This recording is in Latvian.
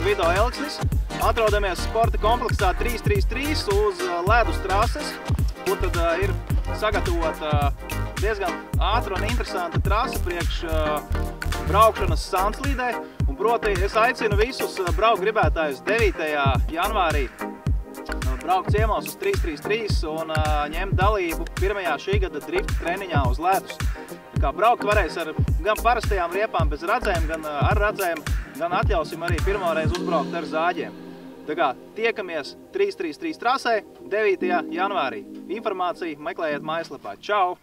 Vido Elksnis. Atrodamies sporta kompleksā 333 uz ledus trases, kur tad ir sagatavota diezgan ātra un interesanta trasa priekš braukšanas Sandslīdē. Un proti es aicinu visus braukt gribētājus 9. janvārī braukt ciemos uz 333 un ņemt dalību pirmajā šī gada drifta treniņā uz ledus. Kā braukt varēs ar gan parastajām riepām bez radzēm, gan ar radzēm, gan atļausim arī pirmoreiz uzbraukt ar zāģiem. Tā kā tiekamies 333 trasē 9. janvārī. Informāciju meklējiet mājaslapā. Čau!